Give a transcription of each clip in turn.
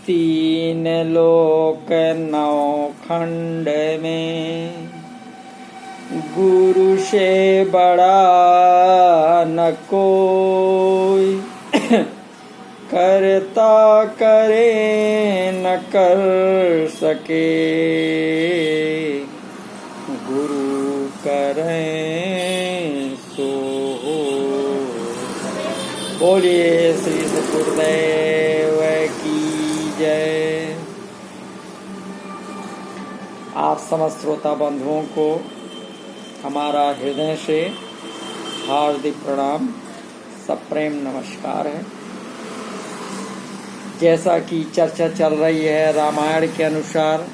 तीन लोक नौ खंड में गुरु से बड़ा न कोई, करता करे न कर सके, गुरु करें सो हो। बोलिए श्री सद्गुरुदेव की जय। आप समस्त श्रोता बंधुओं को हमारा हृदय से हार्दिक प्रणाम, सप्रेम नमस्कार है। जैसा कि चर्चा चल रही है रामायण के अनुसार,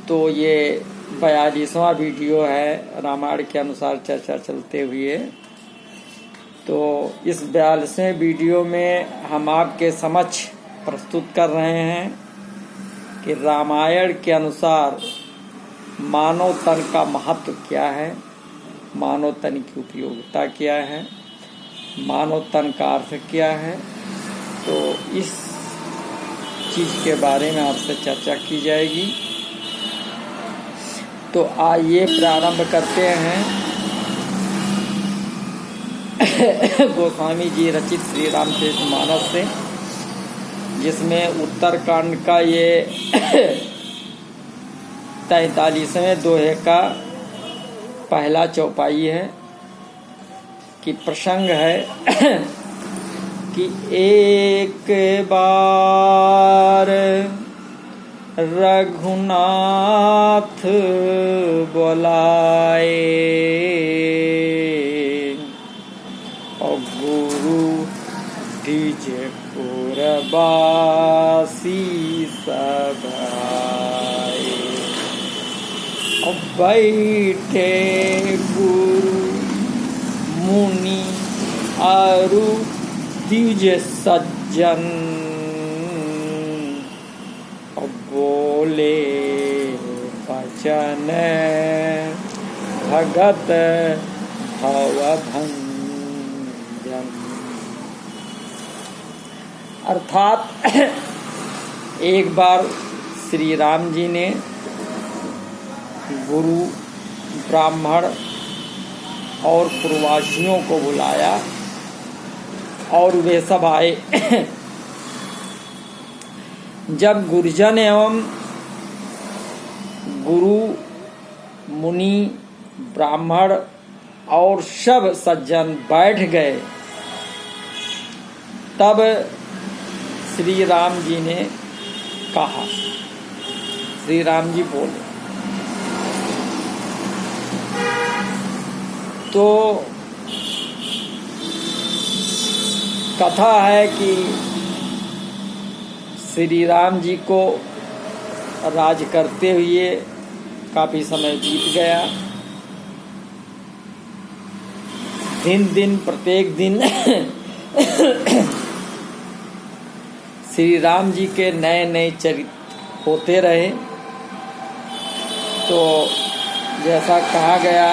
तो ये 42वां वीडियो है रामायण के अनुसार चर्चा चलते हुए। तो इस 42वें वीडियो में हम आपके समक्ष प्रस्तुत कर रहे हैं कि रामायण के अनुसार मानव तन का महत्व क्या है, मानव तन की उपयोगिता क्या है, मानव तन का अर्थ क्या है। तो इस चीज़ के बारे में आपसे चर्चा की जाएगी। तो आइए प्रारंभ करते हैं गोस्वामी जी रचित श्री रामचरितमानस से, जिसमें उत्तरकांड का ये 43वें दोहे का पहला चौपाई है कि प्रसंग है कि एक बार रघुनाथ बोलाए और गुरु दीजे पुरबासी सब आए। और बैठे गुरु मुनि आरु द्विज सज्जन, और बोले वचन भगत भवभंजन। अर्थात एक बार श्री राम जी ने गुरु, ब्राह्मण और पूर्ववासियों को बुलाया और वे सब आए। जब गुरुजन एवं गुरु, मुनि, ब्राह्मण और सब सज्जन बैठ गए, तब श्री राम जी ने कहा, श्री राम जी बोले। तो कथा है कि श्री राम जी को राज करते हुए काफी समय बीत गया। दिन दिन प्रत्येक दिन श्री राम जी के नए नए चरित्र होते रहे। तो जैसा कहा गया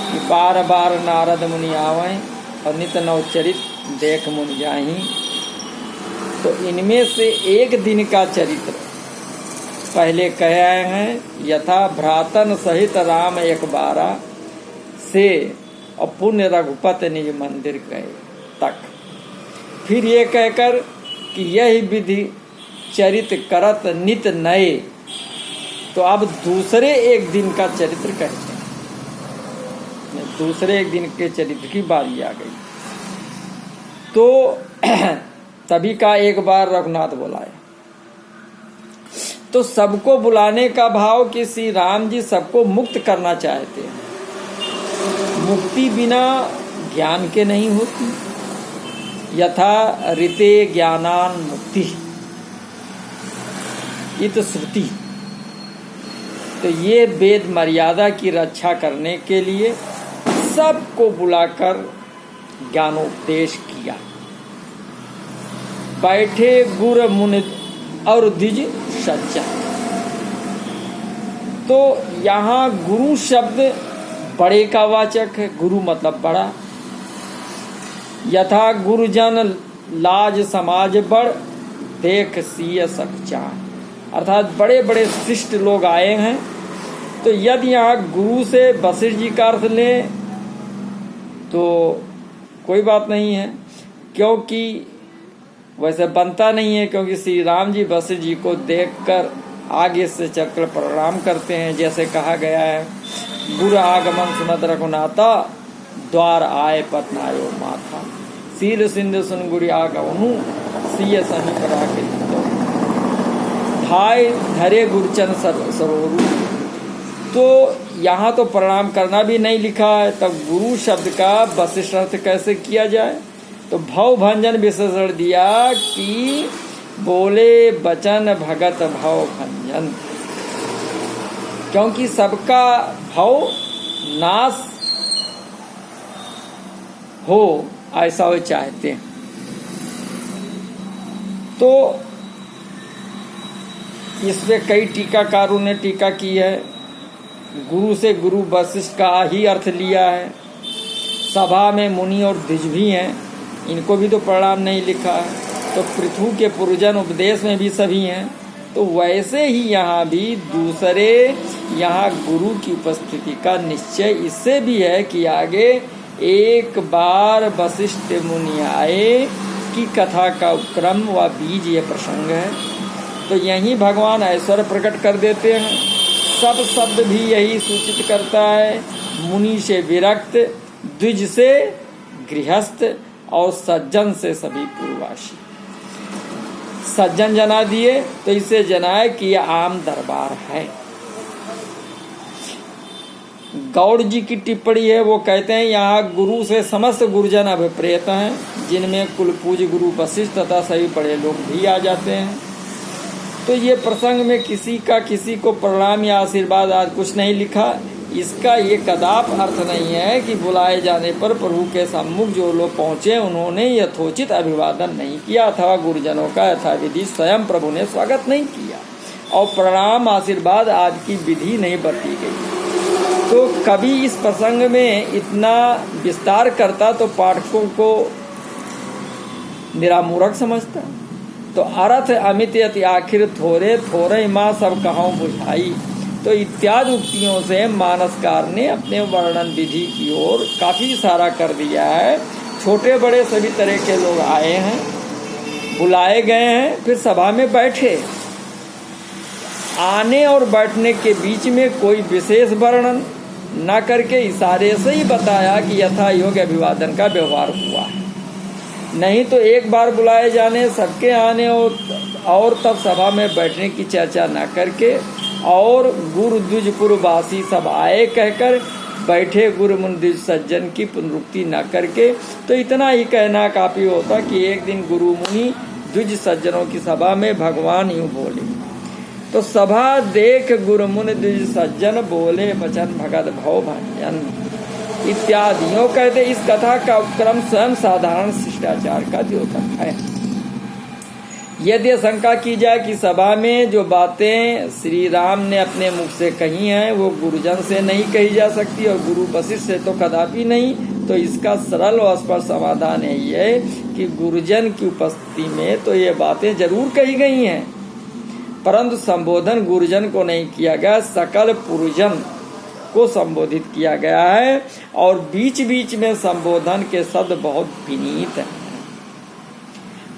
कि बार बार नारद मुनि आवें और नित नव चरित देख मुनि जाहीं। तो इनमें से एक दिन का चरित्र पहले कहे हैं, यथा भ्रातन सहित राम एक बारा से और पुण्य रघुपत निज मंदिर गए तक। फिर ये कहकर कि यही विधि चरित करत नित नए। तो अब दूसरे एक दिन का चरित्र कहते हैं, दूसरे एक दिन के चरित्र की बारी आ गई। तो तभी का एक बार रघुनाथ बुलाए। तो सबको बुलाने का भाव कि श्री राम जी सबको मुक्त करना चाहते हैं। मुक्ति बिना ज्ञान के नहीं होती। यथा ऋते ज्ञानान मुक्ति इत श्रुति। तो ये वेद मर्यादा की रक्षा करने के लिए सबको बुलाकर ज्ञानोपदेश किया। बैठे गुरु मुनि और द्विज सज्जन। तो यहाँ गुरु शब्द बड़े का वाचक है। गुरु मतलब बड़ा। यथा गुरुजन लाज समाज बड़, देख सिय सच्चा, अर्थात बड़े बड़े शिष्ट लोग आए हैं। तो यदि यहाँ गुरु से वशिष्ठ जी का अर्थ लें तो कोई बात नहीं है, क्योंकि वैसे बनता नहीं है, क्योंकि श्री राम जी वशिष्ठ जी को देखकर आगे से चलकर प्रणाम करते हैं। जैसे कहा गया है, गुरु आगमन सुनत रघुनाथा, द्वार आए पतनायो माथा, सील सिंधु सुन गुरु आगमनु, सिय समीप राखित धाय धरे गुरुचन सरोरु। तो यहाँ तो प्रणाम करना भी नहीं लिखा है, तब गुरु शब्द का वशिष्ठ अर्थ कैसे किया जाए? तो भव भंजन विशेषण दिया कि बोले बचन भगत भव भंजन, क्योंकि सबका भव नाश हो ऐसा वो चाहते हैं। तो इसमें कई टीकाकारों ने टीका की है। गुरु से गुरु वशिष्ठ का ही अर्थ लिया है। सभा में मुनि और द्विज भी हैं, इनको भी तो प्रणाम नहीं लिखा है। तो पृथु के पुरजन उपदेश में भी सभी हैं। तो वैसे ही यहाँ भी दूसरे यहाँ गुरु की उपस्थिति का निश्चय इससे भी है कि आगे एक बार वशिष्ठ मुनि आए की कथा का उपक्रम व बीज ये प्रसंग है। तो यहीं भगवान ऐश्वर्य प्रकट कर देते हैं। सब शब्द भी यही सूचित करता है, मुनि से विरक्त, द्विज से गृहस्थ और सज्जन से सभी पूर्ववासी। सज्जन जना दिए तो इसे जनाए कि यह आम दरबार है। गौड़ जी की टिप्पणी है, वो कहते हैं यहाँ गुरु से समस्त गुरुजन अभिप्रेत हैं, जिनमें कुलपूज गुरु वशिष्ठ तथा सभी बड़े लोग भी आ जाते हैं। तो ये प्रसंग में किसी का किसी को प्रणाम या आशीर्वाद आज कुछ नहीं लिखा। इसका ये कदाप अर्थ नहीं है कि बुलाए जाने पर प्रभु के सम्मुख जो लोग पहुँचे उन्होंने यथोचित अभिवादन नहीं किया अथवा गुरुजनों का यथाविधि स्वयं प्रभु ने स्वागत नहीं किया और प्रणाम आशीर्वाद आदि की विधि नहीं बरती गई। तो कभी इस प्रसंग में इतना विस्तार करता तो पाठकों को निरामूर्ख समझता। तो अर्थ अमित अति आखिर थोरे थोरे माँ सब कहूँ बुझाई। तो इत्यादि उक्तियों से मानसकार ने अपने वर्णन विधि की ओर काफ़ी इशारा कर दिया है। छोटे बड़े सभी तरह के लोग आए हैं, बुलाए गए हैं, फिर सभा में बैठे। आने और बैठने के बीच में कोई विशेष वर्णन न करके इशारे से ही बताया कि यथा योग्य अभिवादन का व्यवहार हुआ है। नहीं तो एक बार बुलाए जाने, सबके आने और तब सभा में बैठने की चर्चा न करके और गुरु द्विजपुरवासी सब आए कहकर बैठे गुरु मुनि द्विज सज्जन की पुनरुक्ति न करके, तो इतना ही कहना काफ़ी होता कि एक दिन गुरु मुनि द्विज सज्जनों की सभा में भगवान यूँ बोले। तो सभा देख गुरु मुनि द्विज सज्जन बोले वचन भगत भव भंजन इत्यादियों कहते। इस कथा का उपक्रम स्वयं साधारण शिष्टाचार का द्योतक है। यदि शंका की जाए कि सभा में जो बातें श्री राम ने अपने मुख से कही हैं वो गुरुजन से नहीं कही जा सकती और गुरु वशिष्ठ से तो कदापि नहीं, तो इसका सरल और स्पष्ट समाधान यही है कि गुरुजन की उपस्थिति में तो ये बातें जरूर कही गई हैं, परंतु संबोधन गुरुजन को नहीं किया गया, सकल पुरुजन को संबोधित किया गया है। और बीच बीच में संबोधन के शब्द बहुत विनीत हैं।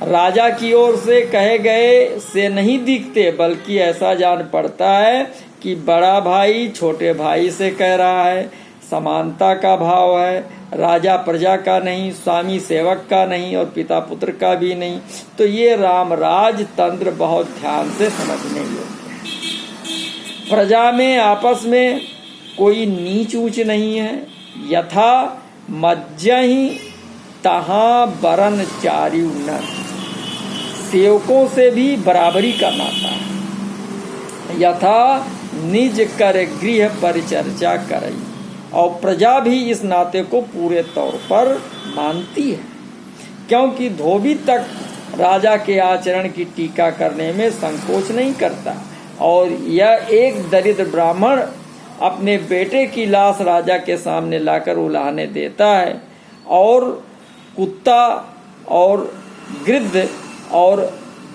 राजा की ओर से कहे गए से नहीं दिखते, बल्कि ऐसा जान पड़ता है कि बड़ा भाई छोटे भाई से कह रहा है। समानता का भाव है, राजा प्रजा का नहीं, स्वामी सेवक का नहीं और पिता पुत्र का भी नहीं। तो ये रामराज तंत्र बहुत ध्यान से समझने योग्य है। प्रजा में आपस में कोई नीच ऊंच नहीं है। यथा मज्जहि तहाँ बरन चारिउ नर, सेवकों से भी बराबरी का नाता है। यथा निज कर गृह परिचर्चा करई, और प्रजा भी इस नाते को पूरे तौर पर मानती है, क्योंकि धोबी तक राजा के आचरण की टीका करने में संकोच नहीं करता। और यह एक दरिद्र ब्राह्मण अपने बेटे की लाश राजा के सामने लाकर उलाहने देता है, और कुत्ता और गिद्ध और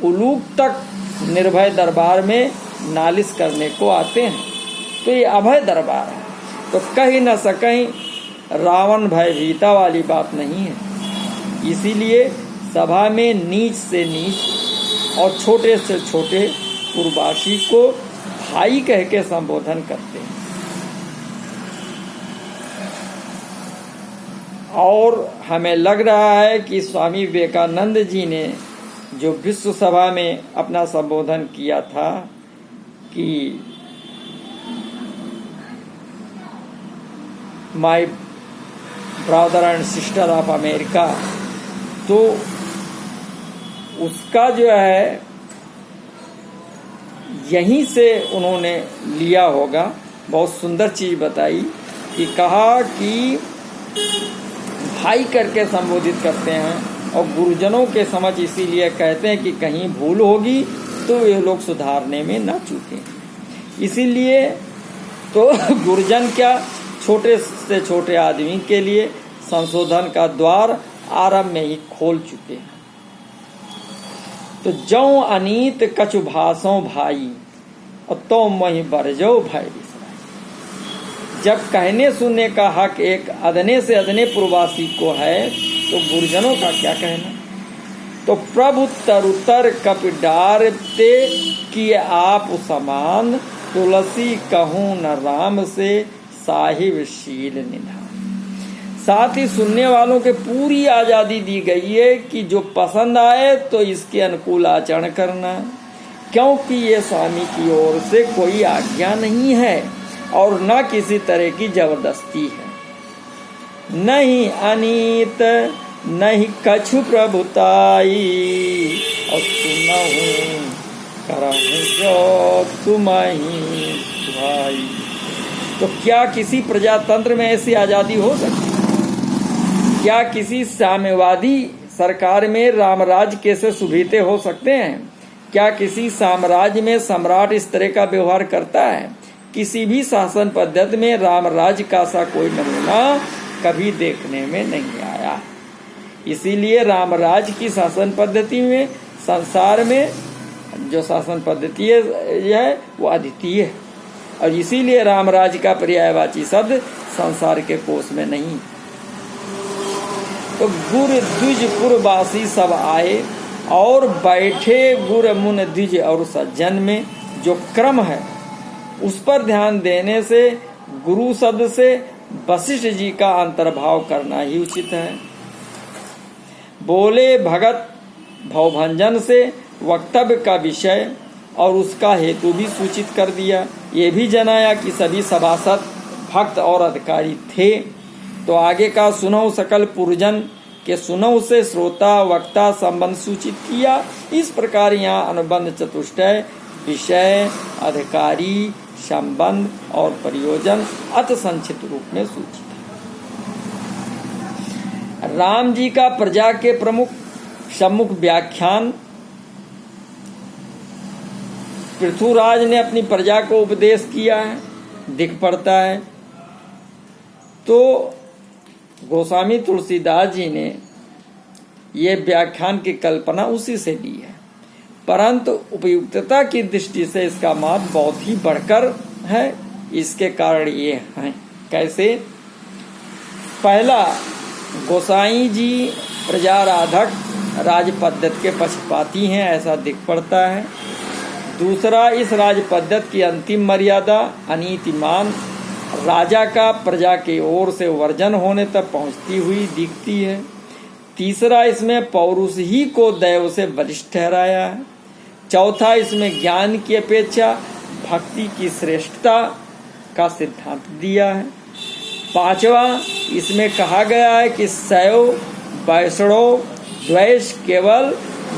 उलूक तक निर्भय दरबार में नालिश करने को आते हैं। तो ये अभय दरबार है, तो कहीं न सकहीं रावण भयभीता वाली बात नहीं है। इसीलिए सभा में नीच से नीच और छोटे से छोटे पुरवासी को भाई कह के संबोधन करते हैं। और हमें लग रहा है कि स्वामी विवेकानंद जी ने जो विश्व सभा में अपना संबोधन किया था कि my brother and sister of America, तो उसका जो है यहीं से उन्होंने लिया होगा। बहुत सुंदर चीज बताई कि कहा कि भाई करके संबोधित करते हैं और गुरुजनों के समझ इसीलिए कहते हैं कि कहीं भूल होगी तो ये लोग सुधारने में ना चूकें। इसीलिए तो गुरुजन क्या, छोटे से छोटे आदमी के लिए संशोधन का द्वार आरंभ में ही खोल चुके हैं। तो जौ अनीत कछु भाषों भाई और तो मही बरजो भाई। जब कहने सुनने का हक एक अदने से अदने प्रवासी को है तो गुरुजनों का क्या कहना। तो प्रभु तरुतर कप डारते किए आप समान, तुलसी कहूँ न राम से साहिब शील निधान। साथ ही सुनने वालों के पूरी आजादी दी गई है कि जो पसंद आए तो इसके अनुकूल आचरण करना, क्योंकि ये स्वामी की ओर से कोई आज्ञा नहीं है और न किसी तरह की जबरदस्ती है। नहीं अनीत नहीं कछु प्रभुताई और सुनहु करहु जो तुम्हीं भाई। तो क्या किसी प्रजातंत्र में ऐसी आजादी हो सकती है? क्या किसी साम्यवादी सरकार में रामराज कैसे सुभीते हो सकते हैं? क्या किसी साम्राज्य में सम्राट इस तरह का व्यवहार करता है? किसी भी शासन पद्धति में रामराज का सा कोई नमूना कभी देखने में नहीं आया। इसीलिए रामराज की शासन पद्धति में, संसार में जो शासन पद्धति है वो अद्वितीय है और इसीलिए रामराज का पर्यायवाची शब्द संसार के कोश में नहीं। तो गुर द्विज पुरवासी सब आए और बैठे गुर मुन द्विज और सज्जन में जो क्रम है उस पर ध्यान देने से गुरु शब्द से वशिष्ठ जी का अंतर्भाव करना ही उचित है। बोले भगत भवभंजन से वक्तव्य का विषय और उसका हेतु भी सूचित कर दिया। ये भी जनाया कि सभी सभासद भक्त और अधिकारी थे। तो आगे का सुनौ सकल पुरजन के सुनौ से श्रोता वक्ता संबंध सूचित किया। इस प्रकार यहाँ अनुबंध चतुष्टय विषय, अधिकारी, संबंध और प्रयोजन अति संक्षिप्त रूप में सूचित है। राम जी का प्रजा के सम्मुख व्याख्यान। पृथुराज ने अपनी प्रजा को उपदेश किया है, दिख पड़ता है। तो गोस्वामी तुलसीदास जी ने ये व्याख्यान की कल्पना उसी से ली है, परंतु उपयुक्तता की दृष्टि से इसका महत्व बहुत ही बढ़कर है। इसके कारण ये हैं। कैसे? पहला, गोसाई जी प्रजाराधक राज पद्धति के पक्षपाती हैं, ऐसा दिख पड़ता है। दूसरा, इस राज पद्धति की अंतिम मर्यादा अनीतिमान राजा का प्रजा की ओर से वर्जन होने तक पहुंचती हुई दिखती है। तीसरा, इसमें पौरुष ही को दैव से वरिष्ठ ठहराया है। चौथा, इसमें ज्ञान की अपेक्षा भक्ति की श्रेष्ठता का सिद्धांत दिया है। पांचवा, इसमें कहा गया है कि शैव वैष्णव द्वेष केवल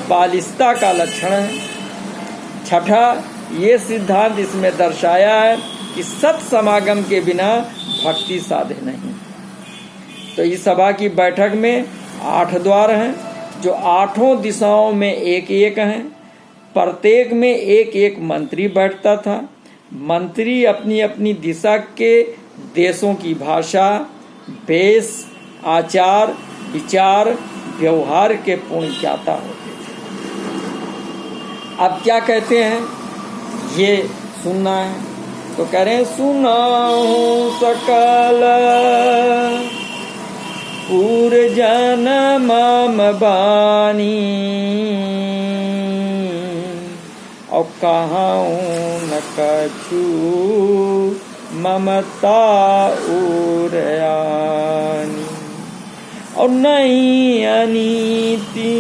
बालिशता का लक्षण है। छठा, ये सिद्धांत इसमें दर्शाया है कि सत समागम के बिना भक्ति साधे नहीं। तो इस सभा की बैठक में 8 द्वार हैं, जो 8 दिशाओं में एक एक हैं। प्रत्येक में एक एक मंत्री बैठता था। मंत्री अपनी अपनी दिशा के देशों की भाषा, वेश, आचार, विचार, व्यवहार के पूर्ण ज्ञाता होते थे। अब क्या कहते हैं, ये सुनना है। तो कह रहे हैं, सुनाऊं सकल पूरजन मम बानी, और कहाऊं न कछु ममता उरयानी, और नहीं अनीति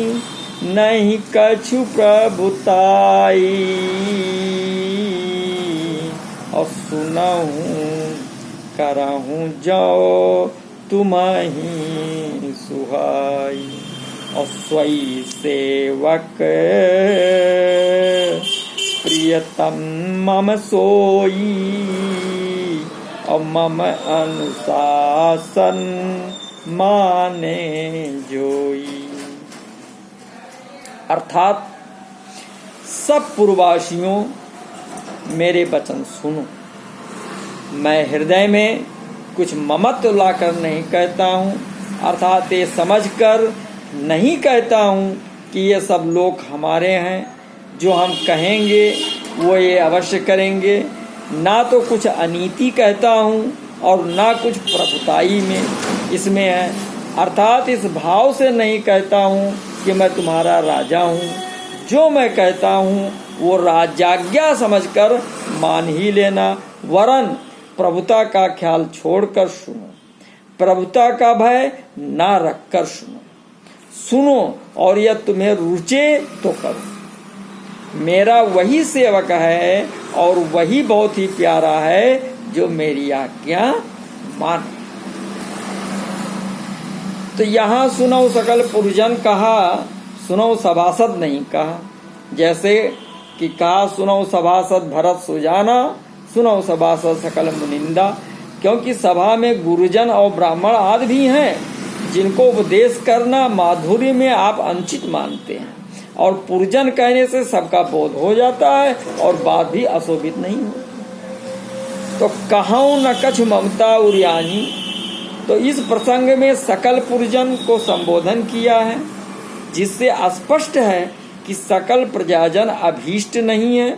नहीं कछु प्रभुताई, और सुनहूं करहूं जो तुम्हीं सुहाई, और स्वई सेवक प्रियतम मम सोई, और मम अनुशासन माने जोई। अर्थात सब पूर्ववासियों मेरे वचन सुनो। मैं हृदय में कुछ ममत्व लाकर नहीं कहता हूँ, अर्थात ये समझकर नहीं कहता हूँ कि ये सब लोग हमारे हैं, जो हम कहेंगे वो ये अवश्य करेंगे। ना तो कुछ अनीति कहता हूँ और ना कुछ प्रभुताई में इसमें है, अर्थात इस भाव से नहीं कहता हूँ कि मैं तुम्हारा राजा हूँ। जो मैं कहता हूँ वो राजाज्ञा समझकर मान ही लेना, वरन प्रभुता का ख्याल छोड़कर सुनो, प्रभुता का भय ना रखकर सुनो। सुनो और यह तुम्हें रुचे तो करो। मेरा वही सेवक है और वही बहुत ही प्यारा है जो मेरी आज्ञा माने। तो यहाँ सुनो सकल पुरुषजन कहा, सुनो सभासद नहीं कहा। जैसे कि कहा सुनो सभासद भरत सुजाना, सुनो सभासद सकल मुनिंदा, क्योंकि सभा में गुरुजन और ब्राह्मण आदि भी हैं जिनको उपदेश करना माधुर्य में आप अनुचित मानते हैं, और पुरजन कहने से सबका बोध हो जाता है और बात भी अशोभित नहीं होती। तो कहाऊं न कछ ममता उरियानी, तो इस प्रसंग में सकल पुरजन को संबोधन किया है, जिससे स्पष्ट है कि सकल प्रजाजन अभीष्ट नहीं है।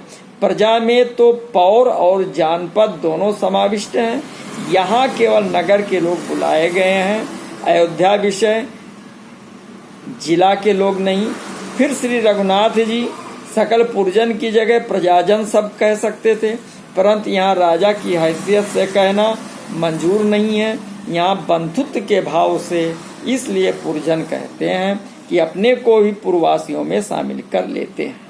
प्रजा में तो पौर और जानपद दोनों समाविष्ट हैं। यहाँ केवल नगर के लोग बुलाए गए हैं, अयोध्या विषय जिला के लोग नहीं। फिर श्री रघुनाथ जी सकल पुरजन की जगह प्रजाजन सब कह सकते थे, परंतु यहाँ राजा की हैसियत से कहना मंजूर नहीं है। यहाँ बंधुत्व के भाव से इसलिए पुरजन कहते हैं कि अपने को भी पूर्ववासियों में शामिल कर लेते हैं।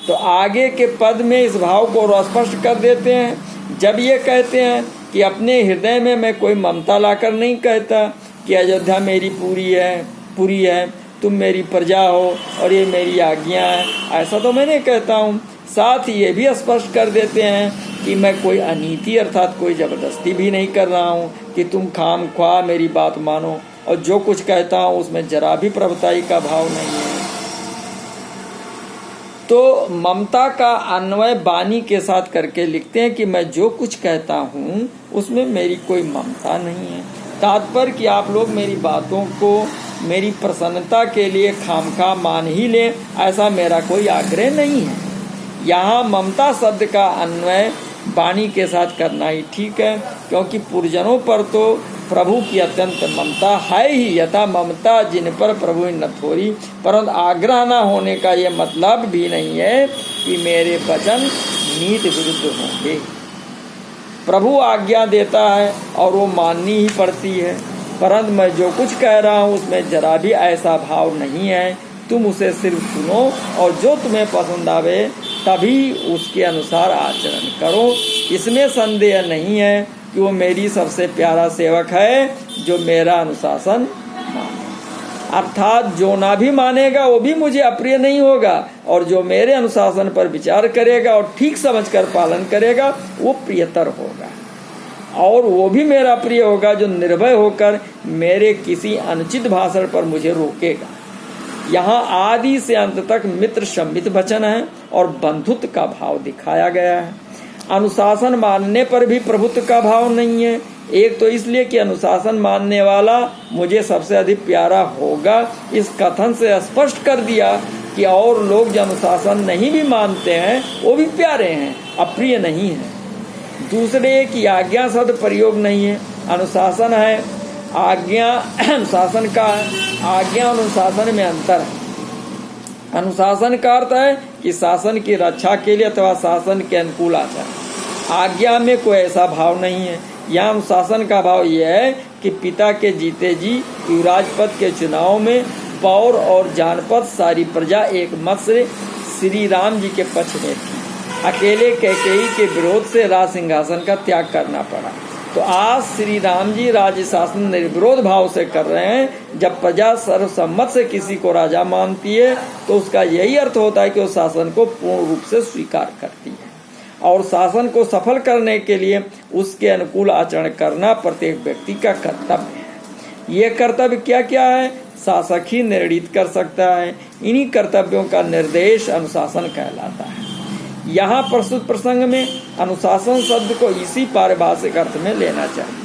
तो आगे के पद में इस भाव को स्पष्ट कर देते हैं। जब ये कहते हैं कि अपने हृदय में मैं कोई ममता लाकर नहीं कहता कि अयोध्या मेरी पूरी है, तुम मेरी प्रजा हो और ये मेरी आज्ञा है, ऐसा तो मैं नहीं कहता हूँ। साथ ही ये भी स्पष्ट कर देते हैं कि मैं कोई अनीति अर्थात कोई जबरदस्ती भी नहीं कर रहा हूँ कि तुम खाम ख्वाह मेरी बात मानो, और जो कुछ कहता हूँ उसमें जरा भी प्रभुताई का भाव नहीं है। तो ममता का अन्वय वाणी के साथ करके लिखते हैं कि मैं जो कुछ कहता हूँ उसमें मेरी कोई ममता नहीं है। तात्पर्य कि आप लोग मेरी बातों को मेरी प्रसन्नता के लिए खामखा मान ही लें, ऐसा मेरा कोई आग्रह नहीं है। यहाँ ममता शब्द का अन्वय वाणी के साथ करना ही ठीक है, क्योंकि पुरजनों पर तो प्रभु की अत्यंत ममता है ही, यथा ममता जिन पर प्रभु न थोड़ी। परंतु आग्रह न होने का ये मतलब भी नहीं है कि मेरे वचन नीति विरुद्ध होंगे। प्रभु आज्ञा देता है और वो माननी ही पड़ती है, परंतु मैं जो कुछ कह रहा हूँ उसमें जरा भी ऐसा भाव नहीं है। तुम उसे सिर्फ सुनो और जो तुम्हें पसंद आवे तभी उसके अनुसार आचरण करो। इसमें संदेह नहीं है कि वो मेरी सबसे प्यारा सेवक है जो मेरा अनुशासन माने। अर्थात जो ना भी मानेगा वो भी मुझे अप्रिय नहीं होगा, और जो मेरे अनुशासन पर विचार करेगा और ठीक समझकर पालन करेगा वो प्रियतर होगा, और वो भी मेरा प्रिय होगा जो निर्भय होकर मेरे किसी अनुचित भाषण पर मुझे रोकेगा। यहाँ आदि से अंत तक मित्र सम्मित वचन है और बंधुत्व का भाव दिखाया गया है। अनुशासन मानने पर भी प्रभुत्व का भाव नहीं है। एक तो इसलिए कि अनुशासन मानने वाला मुझे सबसे अधिक प्यारा होगा, इस कथन से स्पष्ट कर दिया कि और लोग जो अनुशासन नहीं भी मानते हैं वो भी प्यारे हैं, अप्रिय नहीं है। दूसरे की आज्ञा शब्द प्रयोग नहीं है, अनुशासन है, आज्ञा अनुशासन का है। आज्ञा और अनुशासन में अंतर है। अनुशासन का अर्थ है कि शासन की रक्षा के लिए अथवा शासन के अनुकूल आचरण। आज्ञा में कोई ऐसा भाव नहीं है। यहाँ अनुशासन का भाव यह है कि पिता के जीते जी युवराज पद के चुनाव में पौर और जानपद सारी प्रजा एक मत से श्री राम जी के पक्ष में थी। अकेले कैकेयी के विरोध से राज सिंहासन का त्याग करना पड़ा। तो आज श्री राम जी राज्य शासन निर्विरोध भाव से कर रहे हैं। जब प्रजा सर्वसम्मत से किसी को राजा मानती है तो उसका यही अर्थ होता है कि वो शासन को पूर्ण रूप से स्वीकार करती है, और शासन को सफल करने के लिए उसके अनुकूल आचरण करना प्रत्येक व्यक्ति का कर्तव्य है। ये कर्तव्य क्या क्या है, शासक ही निर्णित कर सकता है। इन्हीं कर्तव्यों का निर्देश अनुशासन कहलाता है। यहाँ प्रस्तुत प्रसंग में अनुशासन शब्द को इसी पारिभाषिक अर्थ में लेना चाहिए।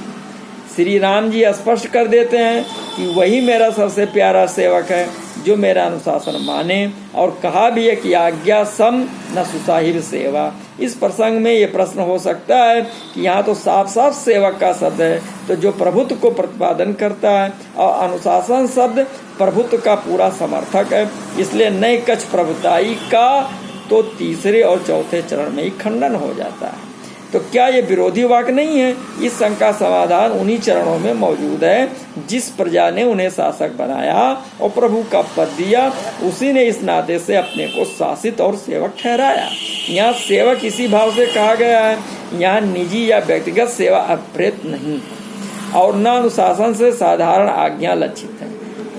श्री राम जी स्पष्ट कर देते हैं कि वही मेरा सबसे प्यारा सेवक है जो मेरा अनुशासन माने, और कहा भी है कि आज्ञा सम न सुसाहिब सेवा। इस प्रसंग में ये प्रश्न हो सकता है कि यहाँ तो साफ साफ सेवक का शब्द है, तो जो प्रभुत्व को प्रतिपादन करता है, और अनुशासन शब्द प्रभुत्व का पूरा समर्थक है। इसलिए नए कछ प्रभुताई का तो तीसरे और चौथे चरण में ही खंडन हो जाता है। तो क्या ये विरोधी वाक्य नहीं है? इस शंका का समाधान उन्हीं चरणों में मौजूद है। जिस प्रजा ने उन्हें शासक बनाया और प्रभु का पद दिया, उसी ने इस नाते से अपने को शासित और सेवक ठहराया। यहाँ सेवक इसी भाव से कहा गया है। यहाँ निजी या व्यक्तिगत सेवा अप्रेत नहीं है, और न अनुशासन से साधारण आज्ञा लक्षित है।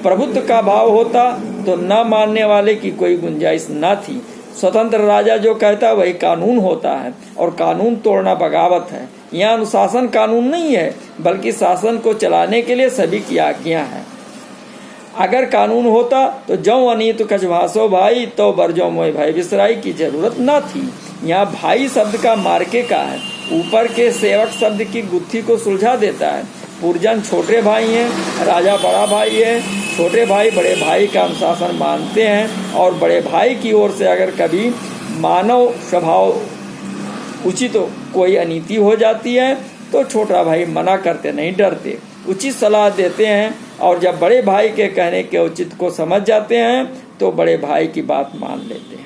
प्रभुत्व का भाव होता तो न मानने वाले की कोई गुंजाइश न थी। स्वतंत्र राजा जो कहता है वही कानून होता है, और कानून तोड़ना बगावत है। यहाँ अनुशासन कानून नहीं है, बल्कि शासन को चलाने के लिए सभी की आज्ञा है। अगर कानून होता तो जो अनित कछ भाषो भाई तो बरजो मोय भाई विसराई की जरूरत न थी। यहाँ भाई शब्द का मार्के का है, ऊपर के सेवक शब्द की गुत्थी को सुलझा देता है। पुरजन छोटे भाई हैं, राजा बड़ा भाई है। छोटे भाई बड़े भाई का अनुशासन मानते हैं, और बड़े भाई की ओर से अगर कभी मानव स्वभाव उचित कोई अनीति हो जाती है तो छोटा भाई मना करते नहीं, डरते, उचित सलाह देते हैं। और जब बड़े भाई के कहने के उचित को समझ जाते हैं तो बड़े भाई की बात मान लेते हैं।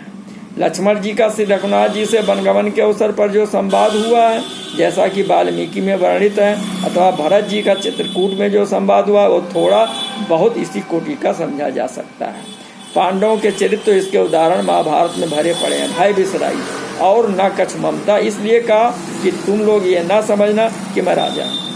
लक्ष्मण जी का श्री रघुनाथ जी से वनगमन के अवसर पर जो संवाद हुआ है, जैसा कि वाल्मीकि में वर्णित है, अथवा भरत जी का चित्रकूट में जो संवाद हुआ, वो थोड़ा बहुत इसी कोटि का समझा जा सकता है। पांडवों के चरित्र तो इसके उदाहरण महाभारत में भरे पड़े हैं। भाई बिसराई और न कछ ममता, इसलिए कहा कि तुम लोग ये ना समझना कि मैं राजा हूँ।